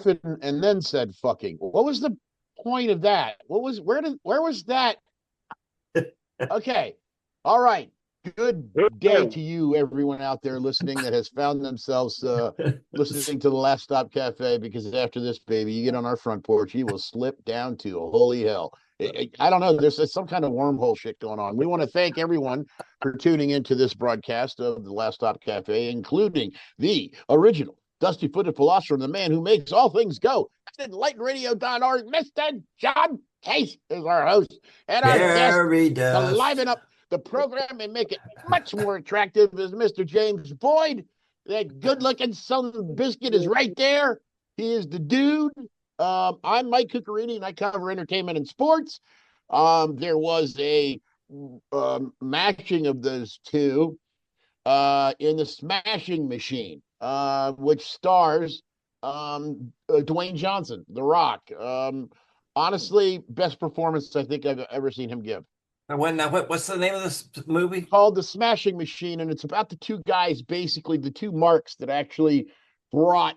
and then said fucking. What was the point of that? Where was that? Okay. All right. Good day to you, everyone out there listening that has found themselves listening to the Last Stop Cafe, because after this, baby, you get on our front porch, you will slip down to holy hell. I don't know. There's some kind of wormhole shit going on. We want to thank everyone for tuning into this broadcast of the Last Stop Cafe, including the original Dusty Footed Philosopher and the man who makes all things go. EnlightenRadio.org. Mr. John Case is our host, and our guest Very to dust. liven up the program and make it much more attractive is Mr. James Boyd. That good-looking son of a biscuit is right there. He is the dude. I'm Mike Cuccherini, and I cover entertainment and sports. There was a matching of those two in the Smashing Machine, which stars Dwayne Johnson, The Rock. Honestly, best performance I think I've ever seen him give. What's the name of this movie? Called The Smashing Machine, and it's about the two guys, basically the two marks that actually brought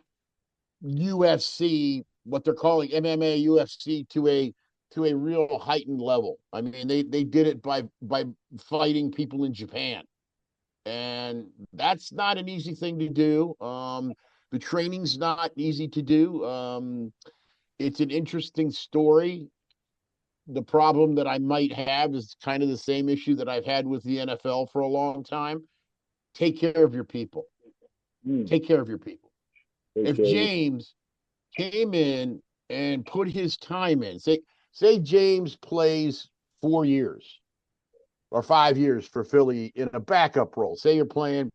UFC, what they're calling MMA, UFC, to a real heightened level. I mean, they did it by fighting people in Japan, and that's not an easy thing to do. The training's not easy to do. It's an interesting story. The problem that I might have is kind of the same issue that I've had with the NFL for a long time. Take care of your people. Take care of your people. If James came in and put his time in, say James plays 4 years or 5 years for Philly in a backup role. Say you're playing,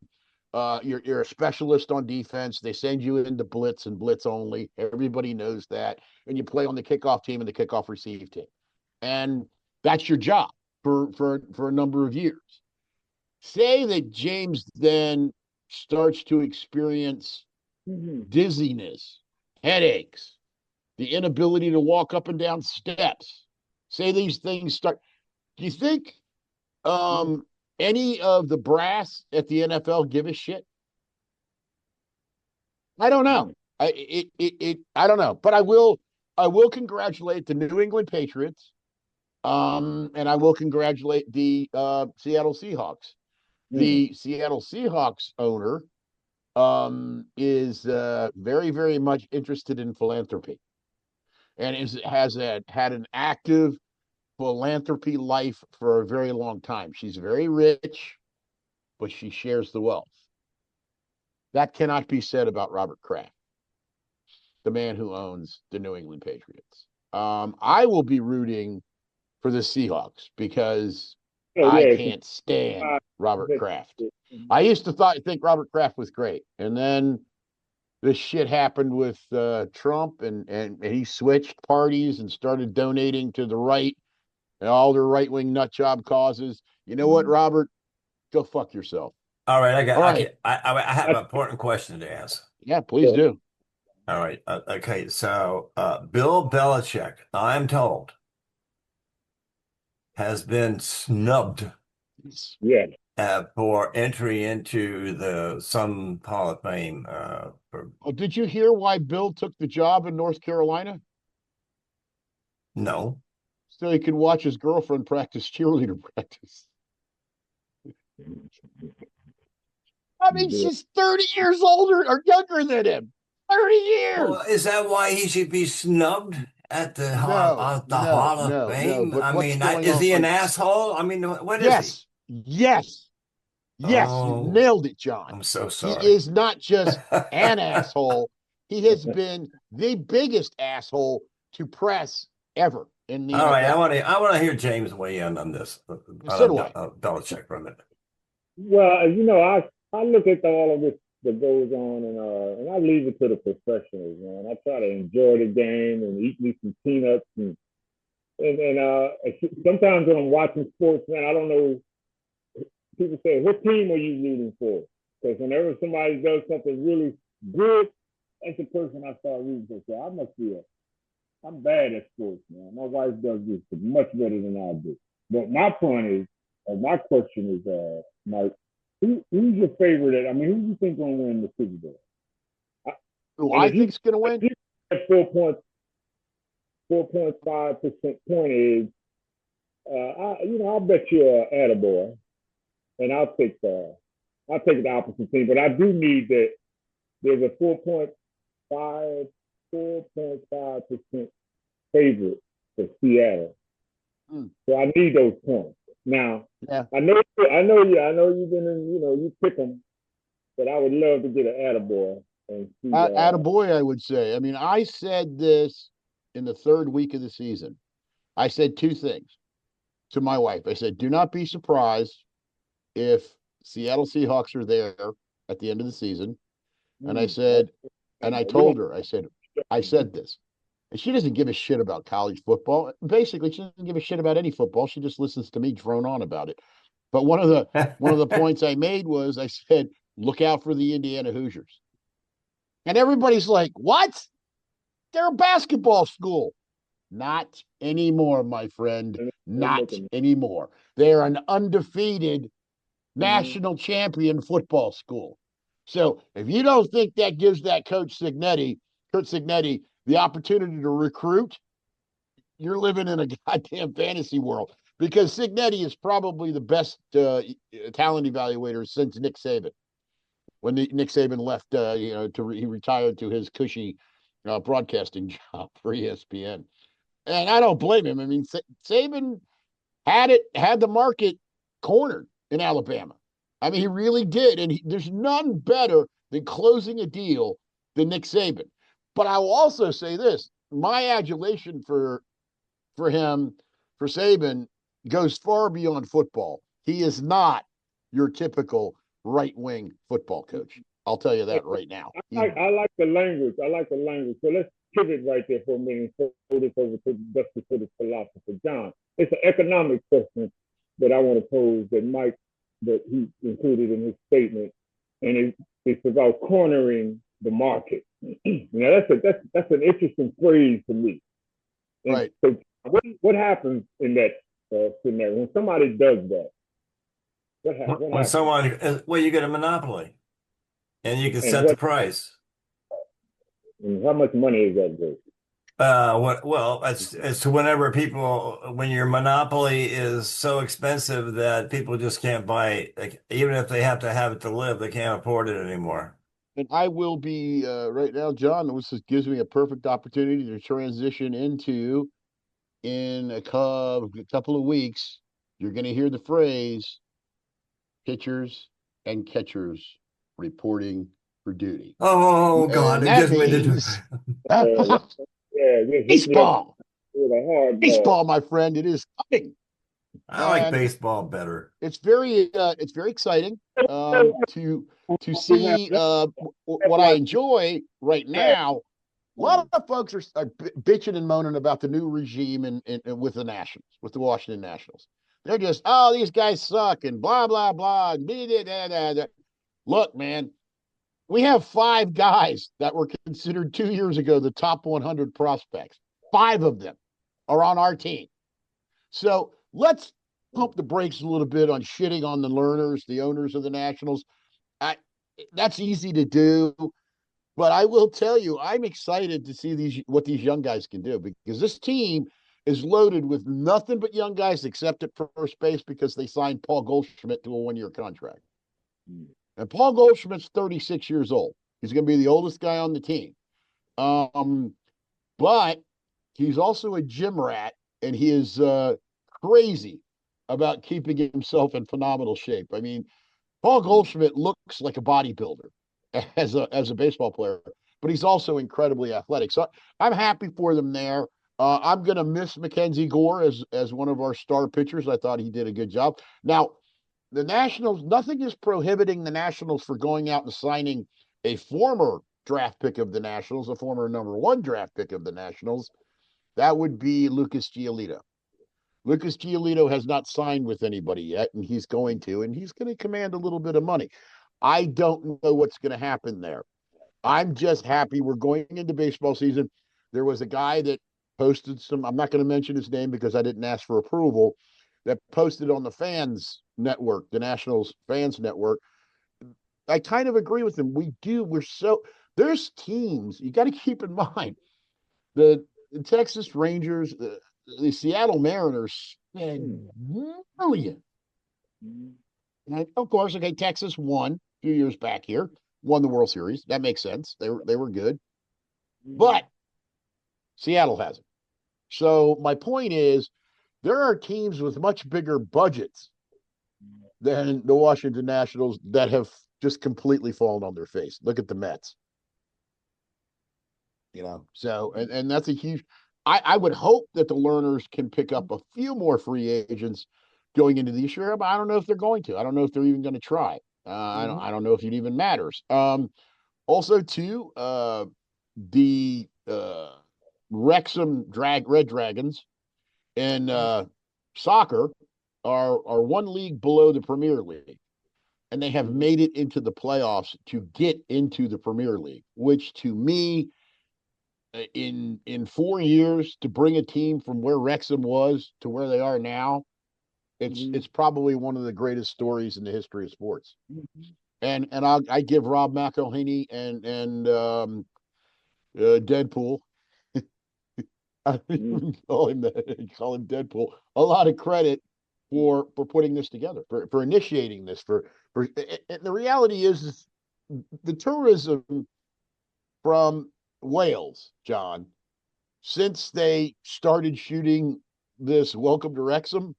you're a specialist on defense. They send you into blitz and blitz only. Everybody knows that. And you play on the kickoff team and the kickoff receive team. And that's your job for a number of years. Say that James then starts to experience dizziness, headaches, the inability to walk up and down steps. Say these things start. Do you think any of the brass at the NFL give a shit? I don't know. I don't know, but I will congratulate the New England Patriots. And I will congratulate the Seattle Seahawks. The Seattle Seahawks owner is very, very much interested in philanthropy, and has had an active philanthropy life for a very long time. She's very rich, but she shares the wealth. That cannot be said about Robert Kraft, the man who owns the New England Patriots. I will be rooting for the Seahawks because I can't stand Robert Kraft. I used to think Robert Kraft was great, and then this shit happened with Trump, and he switched parties and started donating to the right and all their right-wing nut job causes. You know what, Robert? Go fuck yourself. All right, I have an important question to ask. Yeah, please do. All right, okay. So Bill Belichick, I'm told, has been snubbed for entry into some Hall of Fame. Did you hear why Bill took the job in North Carolina? No. So he could watch his girlfriend practice cheerleader practice. I mean, she's 30 years older or younger than him. 30 years. Well, is that why he should be snubbed at the Hall of Fame? No, I mean, is he an asshole? I mean, what is he? Yes. You nailed it, John. I'm so sorry. He is not just an asshole. He has been the biggest asshole to press ever in the All NFL. Right, I want to hear James weigh in on this. So do I. Belichick for a minute. Well, I look at all of this that goes on, and I leave it to the professionals, man. I try to enjoy the game and eat me some peanuts, and sometimes when I'm watching sports, man, I don't know. People say, "What team are you rooting for?" Because whenever somebody does something really good, that's the person I start rooting for. So I'm bad at sports, man. My wife does this much better than I do. But my point is, my question is, Mike, who's your favorite? Who do you think going to win the Super Bowl? Who I think's going to win? 4.5% pointage, I'll bet you an attaboy, and I'll take the opposite team. But I do need that. There's a 4.5% favorite for Seattle. So I need those points. Now, yeah. I know you've been in, you pick them, but I would love to get an attaboy and see. Attaboy, I would say. I mean, I said this in the third week of the season. I said two things to my wife. I said, do not be surprised if Seattle Seahawks are there at the end of the season. And I said, and I told her, I said this. And she doesn't give a shit about college football. Basically, she doesn't give a shit about any football. She just listens to me drone on about it. But one of the points I made was I said, look out for the Indiana Hoosiers. And everybody's like, what? They're a basketball school. Not anymore, my friend. Not anymore. They're an undefeated national champion football school. So if you don't think that gives that Kurt Cignetti, the opportunity to recruit, you're living in a goddamn fantasy world, because Cignetti is probably the best talent evaluator since Nick Saban. When Nick Saban left, he retired to his cushy broadcasting job for ESPN. And I don't blame him. I mean, Saban had the market cornered in Alabama. I mean, he really did. And there's none better than closing a deal than Nick Saban. But I will also say this: my adulation for him, for Saban, goes far beyond football. He is not your typical right-wing football coach. I'll tell you that right now. I like the language. So let's pivot right there for a minute and throw this over to the philosopher, John. It's an economic question that I want to pose that he included in his statement, and it's about cornering the market. That's an interesting phrase to me. And right. So what happens in that scenario when somebody does that? What happens? You get a monopoly, and you can set the price. And how much money is that worth? As to when your monopoly is so expensive that people just can't buy it, like, even if they have to have it to live, they can't afford it anymore. And I will be right now, John. This gives me a perfect opportunity to transition into, in a couple of weeks, you're going to hear the phrase pitchers and catchers reporting for duty. Oh, God. It means baseball. Baseball, my friend. It is coming. I like baseball better. It's very exciting to see what I enjoy right now. A lot of folks are bitching and moaning about the new regime with the Nationals, with the Washington Nationals. They're just, oh, these guys suck and blah, blah, blah. Look, man, we have 5 guys that were considered 2 years ago the top 100 prospects. 5 of them are on our team. So let's pump the brakes a little bit on shitting on the learners, the owners of the Nationals. That's easy to do. But I will tell you, I'm excited to see what these young guys can do, because this team is loaded with nothing but young guys except at first base, because they signed Paul Goldschmidt to a 1-year contract. And Paul Goldschmidt's 36 years old. He's going to be the oldest guy on the team. But he's also a gym rat, and he is crazy about keeping himself in phenomenal shape. I mean, Paul Goldschmidt looks like a bodybuilder as a baseball player, but he's also incredibly athletic. So I'm happy for them there. I'm going to miss Mackenzie Gore as one of our star pitchers. I thought he did a good job. Now, the Nationals, nothing is prohibiting the Nationals for going out and signing a former draft pick of the Nationals, a former number 1 draft pick of the Nationals. That would be Lucas Giolito. Lucas Giolito has not signed with anybody yet, and he's going to command a little bit of money. I don't know what's going to happen there. I'm just happy we're going into baseball season. There was a guy that posted I'm not going to mention his name because I didn't ask for approval, that posted on the Fans Network, the Nationals Fans Network. I kind of agree with him. There's teams, you got to keep in mind, The Texas Rangers, the Seattle Mariners spent millions. And of course, okay, Texas won a few years back here, won the World Series. That makes sense. They were good, but Seattle hasn't. So my point is, there are teams with much bigger budgets than the Washington Nationals that have just completely fallen on their face. Look at the Mets. So and that's a huge. I would hope that the Learners can pick up a few more free agents going into this year, but I don't know if they're going to. I don't know if they're even going to try. I don't know if it even matters. Also, too, the Wrexham Red Dragons in soccer are one league below the Premier League, and they have made it into the playoffs to get into the Premier League, which to me, in 4 years, to bring a team from where Wrexham was to where they are now, it's probably one of the greatest stories in the history of sports. And I give Rob McElhenney and Deadpool. I call him Deadpool. A lot of credit for putting this together, for initiating this. And the reality is the tourism from Wales, John, since they started shooting this Welcome to Wrexham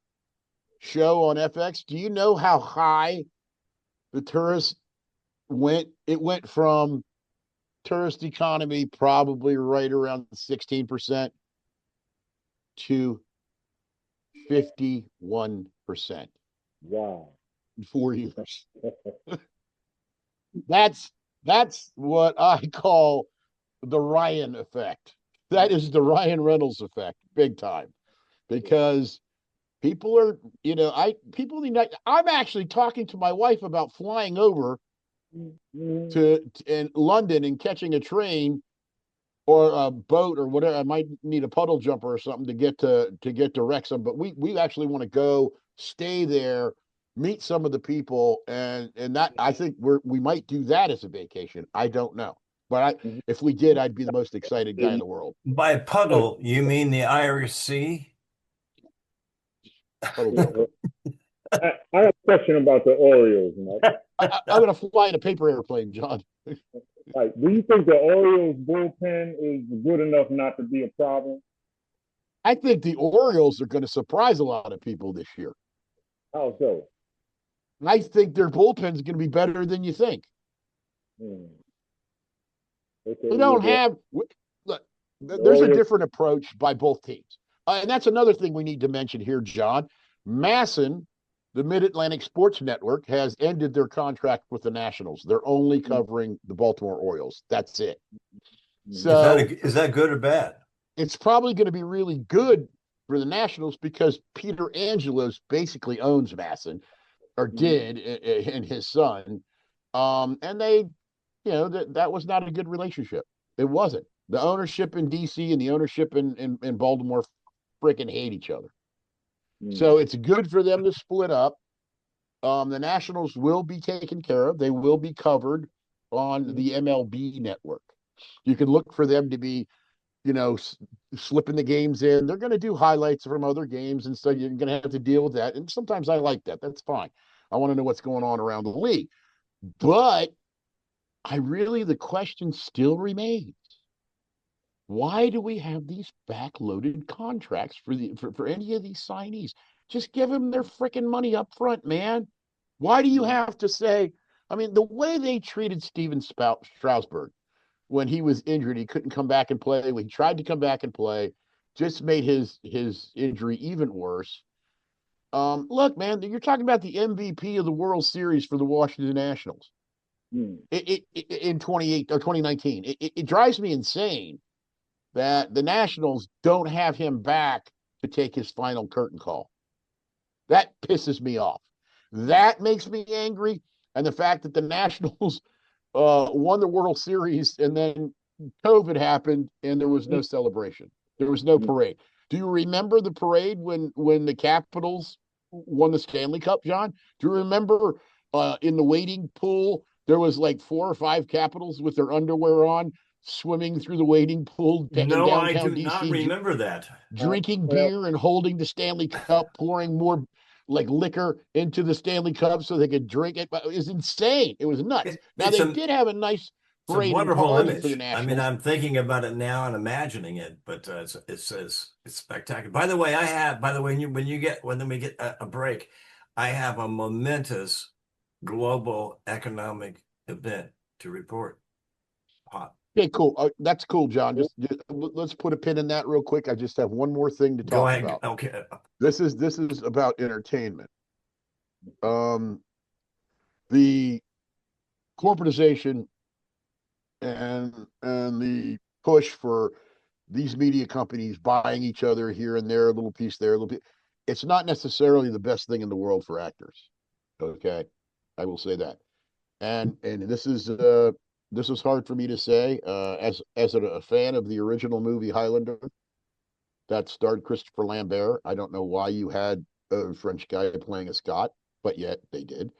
show on FX, do you know how high the tourist went? It went from tourist economy probably right around 16% to 51%. Wow. In 4 years. That's what I call the Ryan effect. That is the Ryan Reynolds effect, big time. Because people are, I'm actually talking to my wife about flying over to in London and catching a train or a boat or whatever. I might need a puddle jumper or something to get to Wrexham, but we actually want to go stay there, meet some of the people, and that I think we might do that as a vacation. I don't know, but if we did, I'd be the most excited guy in the world. By puddle, you mean the Irish Sea? I have a question about the Orioles, Mike. I'm going to fly in a paper airplane, John. Like, do you think the Orioles bullpen is good enough not to be a problem? I think the Orioles are going to surprise a lot of people this year. How so? I think their bullpen is going to be better than you think. Okay, we don't have. Look, there's a different approach by both teams, and that's another thing we need to mention here, John. Masson, the Mid-Atlantic Sports Network, has ended their contract with the Nationals. They're only covering the Baltimore Orioles. That's it. So is that good or bad? It's probably going to be really good for the Nationals because Peter Angelos basically owns Masson, or did, and his son. And they, that was not a good relationship. It wasn't. The ownership in DC and the ownership in Baltimore freaking hate each other. So it's good for them to split up. The Nationals will be taken care of. They will be covered on the MLB network. You can look for them to be, slipping the games in. They're going to do highlights from other games, and so you're going to have to deal with that. And sometimes I like that. That's fine. I want to know what's going on around the league. But the question still remains. Why do we have these backloaded contracts for any of these signees? Just give them their freaking money up front, man. Why do you have to say, the way they treated Steven Strasburg when he was injured, he couldn't come back and play. When he tried to come back and play, just made his injury even worse. Look, man, you're talking about the MVP of the World Series for the Washington Nationals in 2019. It drives me insane that the Nationals don't have him back to take his final curtain call. That pisses me off. That makes me angry. And the fact that the Nationals won the World Series and then COVID happened and there was no celebration. There was no parade. Do you remember the parade when the Capitals won the Stanley Cup, John? Do you remember in the waiting pool, there was like 4 or 5 Capitals with their underwear on swimming through the wading pool in No, I downtown do not DC, remember that. drinking Well, beer and holding the Stanley Cup, pouring more like liquor into the Stanley Cup so they could drink it. But it was insane. It was nuts. Now It's they did have a nice it's a parade and wonderful party for the image. I mean, Nationals. I'm thinking about it now and imagining it, but it's spectacular. By the way, when we get a break, I have a momentous global economic event to report. Hot. Okay, cool. That's cool, John. Just let's put a pin in that real quick. I just have one more thing to Go talk ahead. about. Okay. This is about entertainment. Um, the corporatization and the push for these media companies buying each other here and there, a little piece there, a little bit. It's not necessarily the best thing in the world for actors. Okay, I will say that. And this is hard for me to say as a fan of the original movie Highlander that starred Christopher Lambert. I don't know why you had a French guy playing a Scot, but yet they did.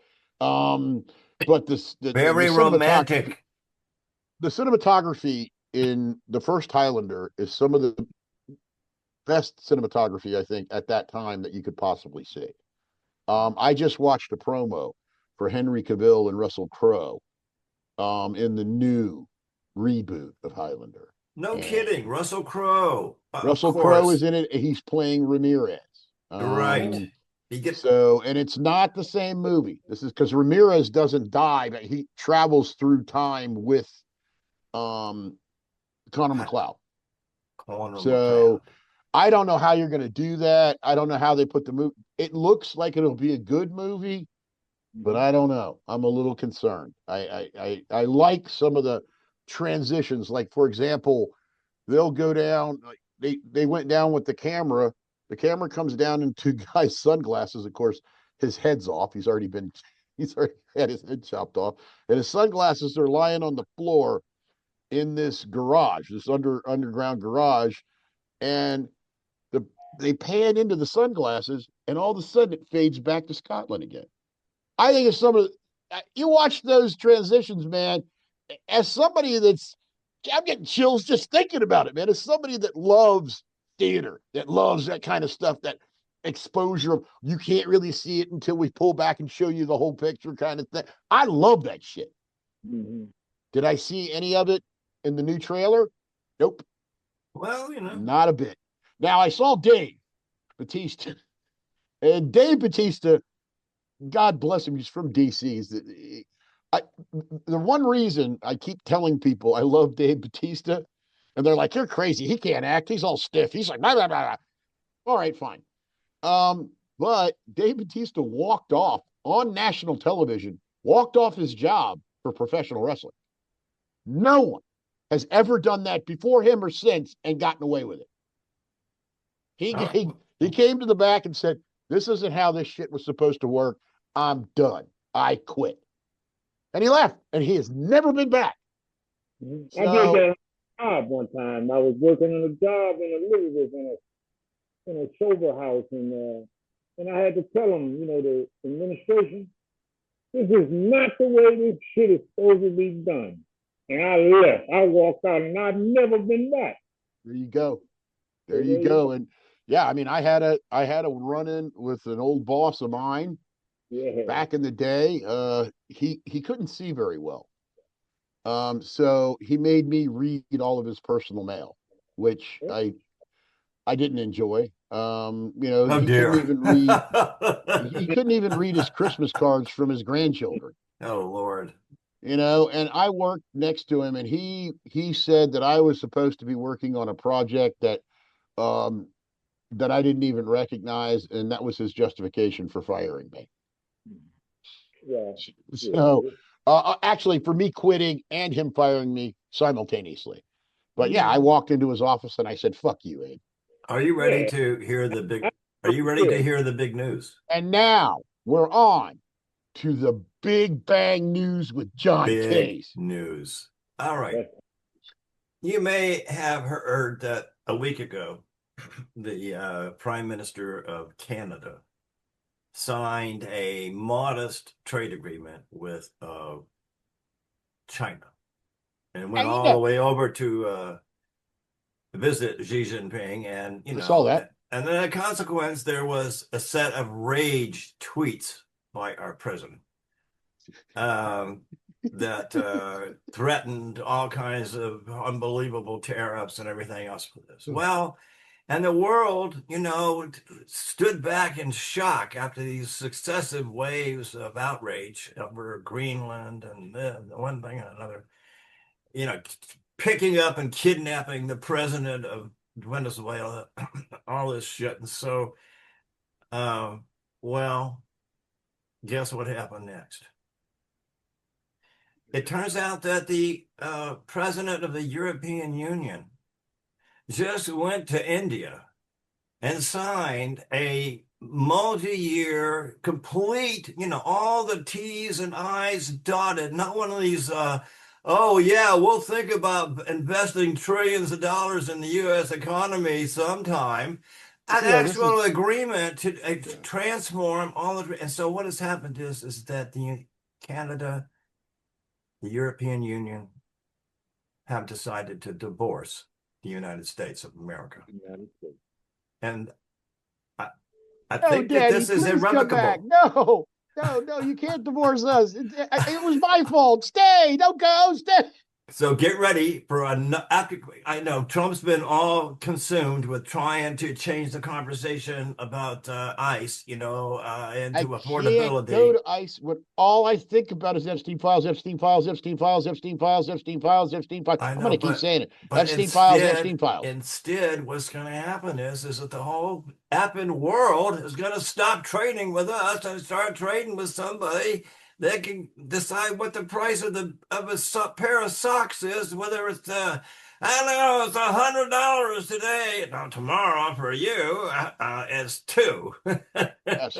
Um, but Very romantic. the cinematography in the first Highlander is some of the best cinematography I think at that time that you could possibly see. I just watched a promo for Henry Cavill and Russell Crowe in the new reboot of Highlander. No And kidding. Russell Crowe, of Russell Crowe is course. in it. He's playing Ramirez. Right. He gets So, and it's not the same movie. This is because Ramirez doesn't die, but he travels through time with um, Connor McLeod. Conor McLeod. So I don't know how you're going to do that. I don't know how they put the movie. It looks like it'll be a good movie, but I don't know. I'm a little concerned. I like some of the transitions. Like for example, they'll go down. Like they went down with the camera. The camera comes down into guy's sunglasses. Of course, his head's off. He's already had his head chopped off, and his sunglasses are lying on the floor in this garage, this underground garage, and the they pan into the sunglasses, and all of a sudden it fades back to Scotland again. I think it's some of you watch those transitions, man. As somebody that's, I'm getting chills just thinking about it, man. As somebody that loves theater, that loves that kind of stuff, that exposure of you can't really see it until we pull back and show you the whole picture kind of thing. I love that shit. mm-hmm. Did I see any of it in the new trailer? Nope, Well, not a bit. Now I saw Dave Batista, and Dave Batista, God bless him, he's from DC. I, the one reason I keep telling people I love Dave Batista, and they're like, "You're crazy. He can't act. He's all stiff." He's like, blah, blah, blah, blah. All right, fine. But Dave Batista walked off on national television, walked off his job for professional wrestling. No one has ever done that before him or since and gotten away with it. He came to the back and said, "This isn't how this shit was supposed to work. I'm done. I quit." And he left, and he has never been back. I did So that job one time. I was working on a job in Elizabeth in a sober house, and I had to tell them, the administration, this is not the way this shit is supposed to be done. And I left. I walked out, and I've never been back. there you go. There you go. And yeah, I mean, I had a run in with an old boss of mine Yeah. back in the day. He couldn't see very well. So he made me read all of his personal mail, which I didn't enjoy. oh He couldn't dear. even read he couldn't even read his Christmas cards from his grandchildren. Oh Lord. And I worked next to him, and he said that I was supposed to be working on a project um that I didn't even recognize, and that was his justification for firing me. Yeah. So actually for me quitting and him firing me simultaneously. But yeah, I walked into his office and I said, "Fuck you, Abe." Are you ready to hear the big Are you ready to hear the big news? And now we're on to the Big Bang News with John Big Case. news. All right. You may have heard that a week ago, the Prime Minister of Canada signed a modest trade agreement with China. and went you all the know, way over to visit Xi Jinping, and I saw that. and then a consequence, there was a set of rage tweets by our president um, that threatened all kinds of unbelievable tariffs and everything else for this. Well, and the world, stood back in shock after these successive waves of outrage over Greenland and the one thing and another, picking up and kidnapping the president of Venezuela, all this shit. And so, well, guess what happened next? It turns out that the president of the European Union just went to India and signed a multi-year, complete, all the T's and I's dotted, not one of these, oh yeah, we'll think about investing trillions of dollars in the U.S. economy sometime. An actual agreement to transform all of it. And so what has happened is that Canada, the European Union have decided to divorce the United States of America. And I think that Daddy, this is please come back. irrevocable. No, you can't divorce us. It was my fault. Stay, don't go, stay. So get ready for after. I know Trump's been all consumed with trying to change the conversation about ICE, into affordability. Can't go to ICE when all I think about is Epstein files, Epstein files, Epstein files, Epstein files, Epstein files, Epstein files. I'm going to keep saying it. Epstein files, Epstein files. Instead, what's going to happen is that the whole effing world is going to stop trading with us and start trading with somebody that can decide what the price of a pair of socks is, whether it's I don't know, it's $100 today. Now tomorrow for you, it's $2. Yes.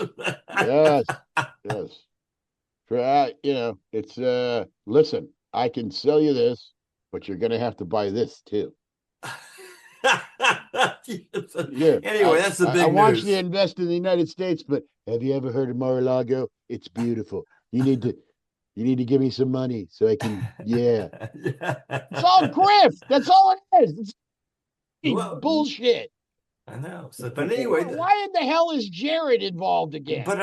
It's listen, I can sell you this, but you're gonna have to buy this too. Anyway, that's the big news. I want you to invest in the United States, but have you ever heard of Mar-a-Lago? It's beautiful. You need to give me some money so I can. Yeah. It's all grift. That's all it is. It's bullshit. I know. But anyway, why in the hell is Jared involved again? But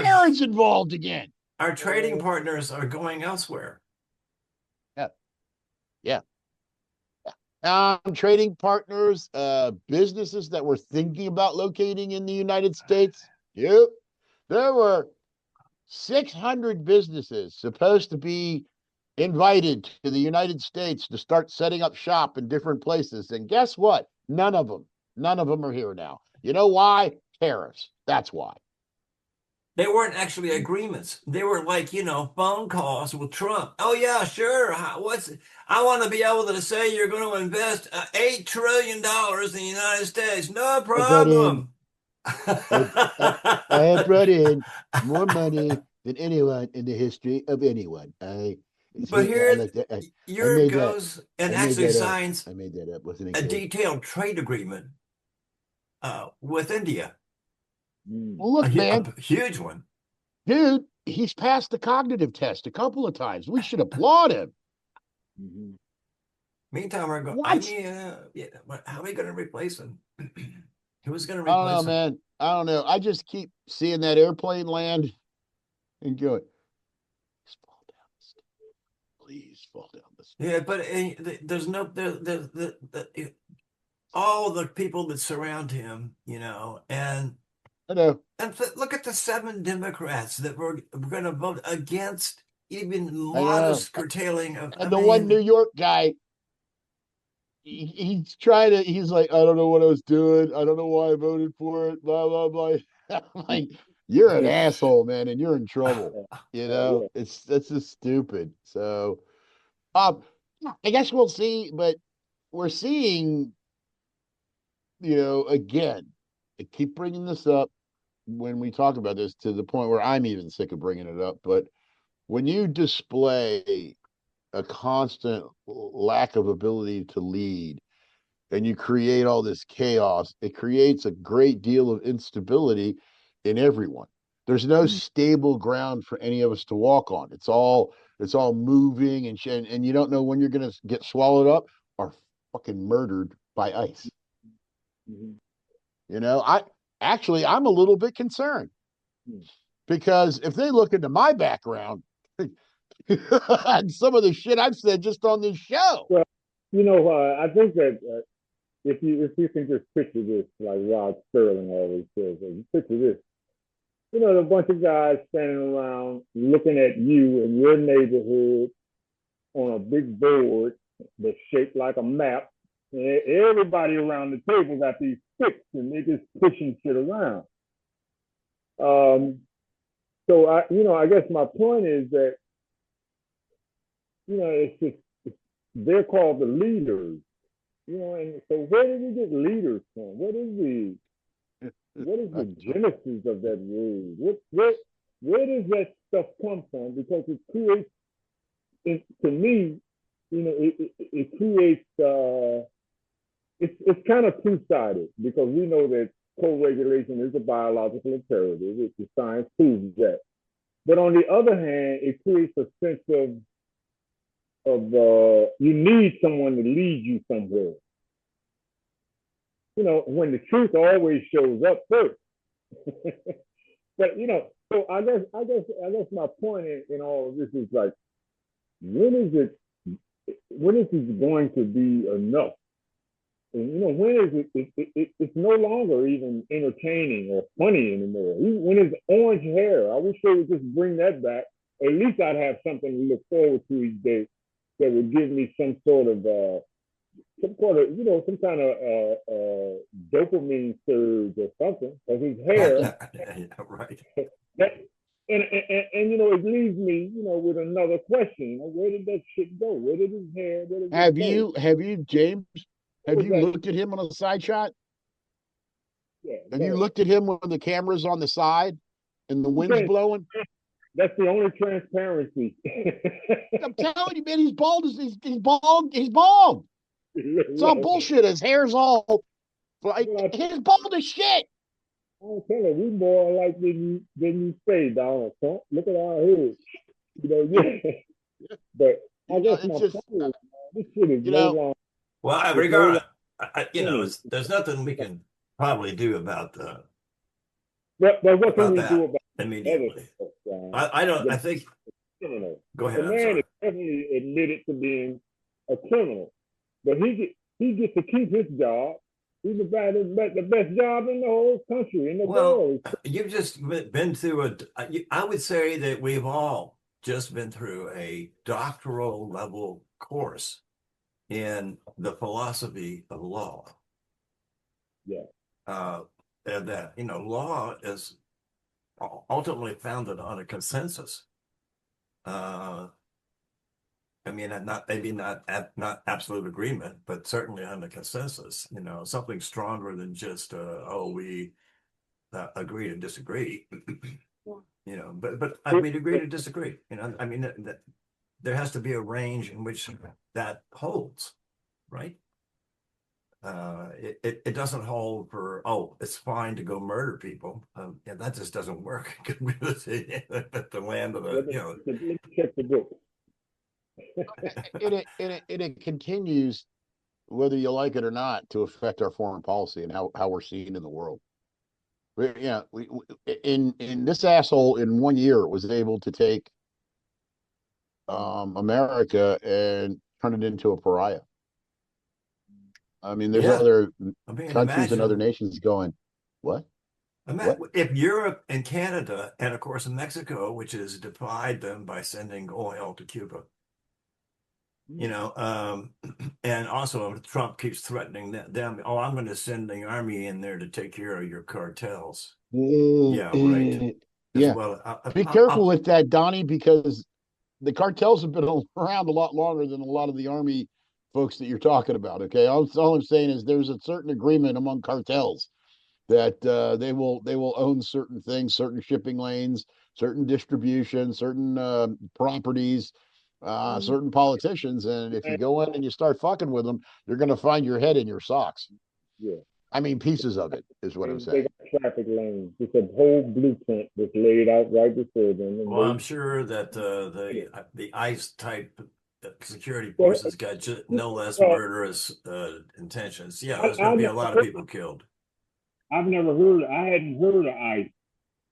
Jared's involved again. Our trading partners are going elsewhere. Yeah. Trading partners, businesses that were thinking about locating in the United States. Yep. There were 600 businesses supposed to be invited to the United States to start setting up shop in different places. And guess what? None of them are here now. You know why? Tariffs. That's why. They weren't actually agreements. They were like, phone calls with Trump. Oh yeah, sure. I want to be able to say you're going to invest $8 trillion in the United States. No problem. I have brought in more money than anyone in the history of anyone. But here, Europe goes and actually signs a detailed trade agreement with India. Well, look, man, a huge one. Dude, he's passed the cognitive test a couple of times. We should applaud him. Meantime, we're going, how are we going to replace him? Who's going to replace him? I don't know, man. I don't know. I just keep seeing that airplane land and going, please fall down the stairs. Yeah, but there's no, all the people that surround him, and I know. And look at the 7 Democrats that were going to vote against even modest curtailing of. And the one New York guy, he's like, I don't know what I was doing. I don't know why I voted for it. Blah, blah, blah. I'm like, you're an asshole, man, and you're in trouble. That's just stupid. So, I guess we'll see, but we're seeing, again, I keep bringing this up when we talk about this to the point where I'm even sick of bringing it up. But when you display a constant lack of ability to lead and you create all this chaos, it creates a great deal of instability in everyone. There's no stable ground for any of us to walk on. It's all it's all moving and shit, and you don't know when you're gonna get swallowed up or fucking murdered by ice. Mhm. You know, I'm a little bit concerned Hmm. because if they look into my background and some of the shit I've said just on this show. Well, I think that if you can just picture this, like Rod Sterling always says, you picture this. A bunch of guys standing around looking at you in your neighborhood on a big board that's shaped like a map. And everybody around the table got these sticks and they're just pushing shit around. So I guess my point is that, it's just, they're called the leaders, and so where did we get leaders from? What is the genesis of that word? Where does that stuff come from? Because it creates, to me, it creates. It's kind of two-sided because we know that co-regulation is a biological imperative. The science proves that. But on the other hand, it creates a sense of you need someone to lead you somewhere. When the truth always shows up first. But so I guess my point in all of this is like, when is it going to be enough? And when is it's no longer even entertaining or funny anymore. When it's orange hair, I wish they would just bring that back. At least I'd have something to look forward to each day that would give me some kind of dopamine surge or something. Because his hair, Yeah, right. that, and it leaves me, with another question. Where did that shit go? Where did his hair? Where did it go? Have you, James? What Have was you that? looked at him on a side shot? Yeah, Have you no. looked at him when the camera's on the side and the wind's Okay, blowing? that's the only transparency. I'm telling you, man, he's bald. He's bald. He's bald. It's all Well, bullshit. His hair's all like I his bald as shit. don't tell you, we more like than you say, Donald Trump. Look at our heads. Yeah. But I guess It's my just point is, this shit is you no know, longer, Well, I it's no regard, longer funny. there's nothing we can probably do But what can about we do that about other immediately. stuff, John? I don't. The I think. criminal. Go The ahead. I'm man sorry. is definitely admitted to being a criminal, but he gets to keep his job. He's the best job in the whole country, in the Well, world. you've just been through I would say that we've all just been through a doctoral level course in the philosophy of law. Yeah. And that law is ultimately founded on a consensus. Uh, I mean, not maybe not absolute agreement, but certainly on a consensus. Something stronger than just we agree to disagree. But we'd agree to disagree. I mean, there has to be a range in which that holds, right? It doesn't hold for it's fine to go murder people. Yeah, that just doesn't work. At the land of Let me check the book. it continues whether you like it or not to affect our foreign policy and how we're seen in the world. In this asshole in 1 year was able to take America and turn it into a pariah. I mean, there's Yeah. other I mean, countries and other nations going, what? What? if Europe and Canada, and of course Mexico, which has defied them by sending oil to Cuba, and also Trump keeps threatening them. Oh, I'm going to send the army in there to take care of your cartels. Yeah, right. As Yeah. well, Be careful with that, Donnie, because the cartels have been around a lot longer than a lot of the army folks that you're talking about. Okay, all I'm saying is there's a certain agreement among cartels that they will own certain things, certain shipping lanes, certain distribution, certain properties, certain politicians, and if you go in and you start fucking with them, you're going to find your head in your socks. Yeah. I mean, pieces of it is what I'm They saying. got traffic lanes. It's a whole blueprint that's laid out right before them. And Well, I'm sure that the ICE type security well, forces got no less well, murderous intentions. Yeah, I, there's going I to be a never lot of heard, people killed. I've never heard. I hadn't heard of ICE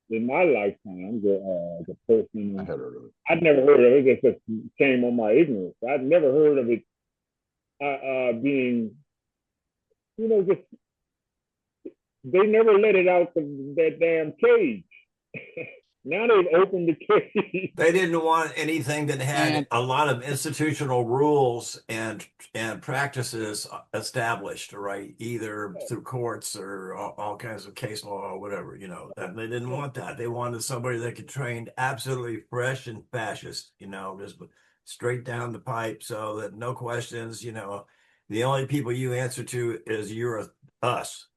in my lifetime. The I person had heard of it. I'd never heard of it. Just came on my ignorance. I'd never heard of it being, just they never let it out that damn cage. Now they've opened the cage. They didn't want anything that had And a lot of institutional rules and practices established, right? Either through courts or all kinds of case law or whatever, And they didn't want that. They wanted somebody that could train absolutely fresh and fascist, just straight down the pipe, so that no questions, the only people you answer to is us,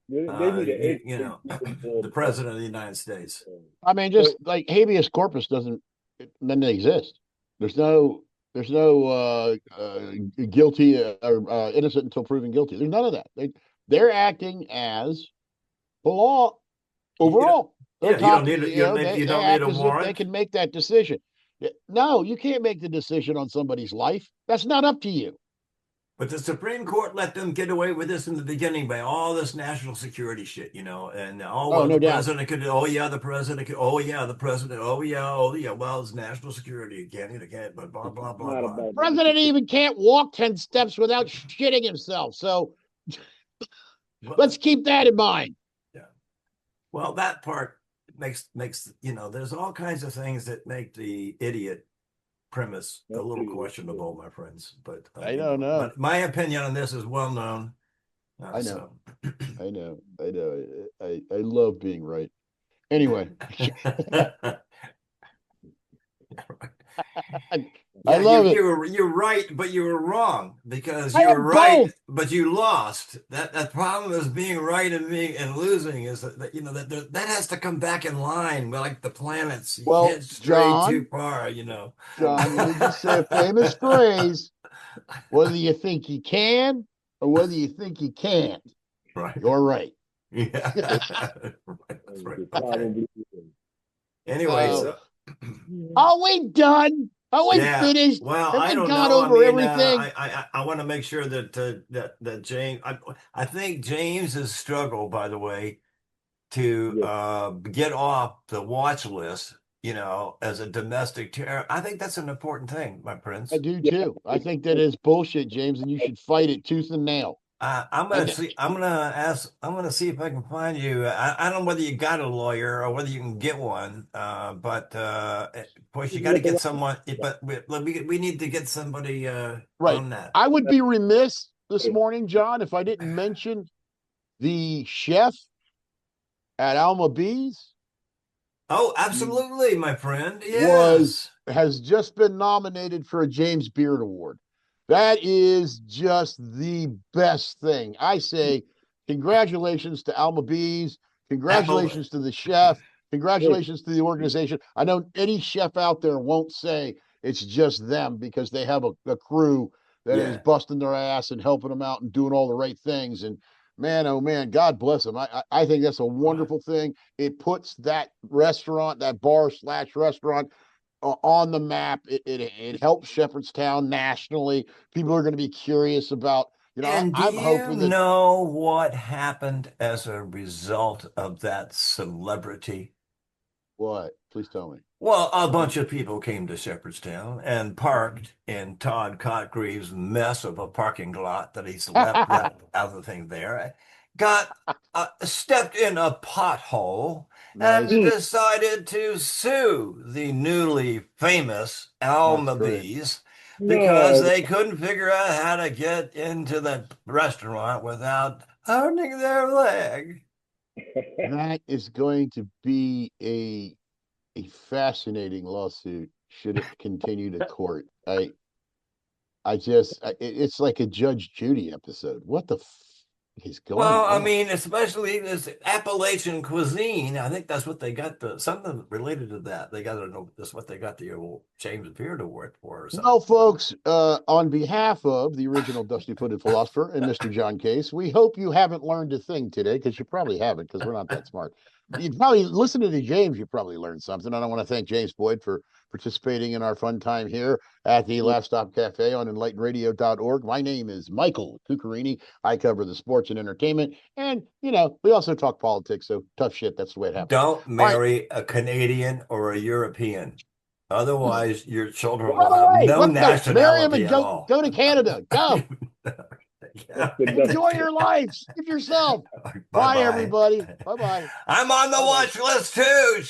They need to educate people more the about president of the United States. I mean, so, just like habeas corpus doesn't exist. There's no guilty or innocent until proven guilty. There's none of that. They're acting as the law You overall. They're Yeah, you don't talking, need you they don't need act a as if they warrant. can make that decision. No, you can't make the decision on somebody's life. That's not up to you. But the Supreme Court let them get away with this in the beginning by all this national security shit, and Oh, well, the no doubt. president could, oh yeah, the president could, oh yeah, the president, oh yeah, well, it's national security again, it can't, but blah blah it's blah not blah. about President even can't walk 10 steps without shitting himself. So Well, let's keep that in mind. yeah. Well, that part makes there's all kinds of things that make the idiot premise a little questionable, my friends. But I don't know. but my opinion on this is well known. I know. I know. I know. I love being right. Anyway, I Yeah, love it. you're right, but you were wrong because I you were am right, both. but you lost. That problem is being right and losing is that has to come back in line. We're like the planets. You Well, can't stray too John, far. John, let me just say a famous phrase. Whether you think you can or whether you think you can't, Right. you're right. Yeah. That's right. Okay. probably. Anyway, So, so are we done? Are we yeah. finished? Well, Have I we don't gone know. I over mean, everything? I want to make sure that James. I think James's struggle, by the way, to Yeah. get off the watch list, as a domestic terror. I think that's an important thing, my I prince. do too. I think that is bullshit, James, and you should fight it tooth and nail. I'm I gonna think, see. I'm gonna see if I can find you. I don't know whether you got a lawyer or whether you can get one. But of course, you got to Look get around. someone. But we need to get somebody right. on that. I would be remiss this morning, John, if I didn't mention the chef at Alma Bees Oh, absolutely, my friend. was Yes. has just been nominated for a James Beard Award. That is just the best thing. I say congratulations to Alma Bees, Apple. congratulations to the chef, congratulations to the organization. I know any chef out there won't say it's just them because they have a crew that is Yeah. busting their ass and helping them out and doing all the right things. And man, oh man, God bless them. I think that's a wonderful thing. It puts that restaurant, that bar slash restaurant, on the map. It helps Shepherdstown nationally. People are going to be curious about. And do I'm you hoping that know what happened as a result of that celebrity? what? Please tell me. Well, a bunch of people came to Shepherdstown and parked in Todd Cotgreaves' mess of a parking lot that he's left other thing there. Got stepped in a pothole and Nice. Mm, decided to sue the newly famous That's Alma great. Bees because no, they couldn't figure out how to get into the restaurant without hurting their leg. That is going to be a fascinating lawsuit should it continue to court. It's like a Judge Judy episode. What the He's going. Well, I on. mean, especially this Appalachian cuisine. I think that's what they got something related to that. They got to know that's what they got the old James Beard Award for or something. Well, folks, on behalf of the original Dusty Footed Philosopher and Mr. John Case, we hope you haven't learned a thing today, because you probably haven't, because we're not that smart. You probably listening to James, you probably learned something. And I want to thank James Boyd for participating in our fun time here at the Last Stop Cafe on enlightenradio.org. My name is Michael Cuccherini. I cover the sports and entertainment. And, you know, we also talk politics. So tough shit. That's the way it happens. Don't marry a Canadian or a European. Otherwise, your children Run will have away. no Let's go. Marry him nationality and at all. go to Canada. Go. Yeah. Enjoy your life. Give yourself. Bye, everybody. Bye-bye. I'm on the watch list too.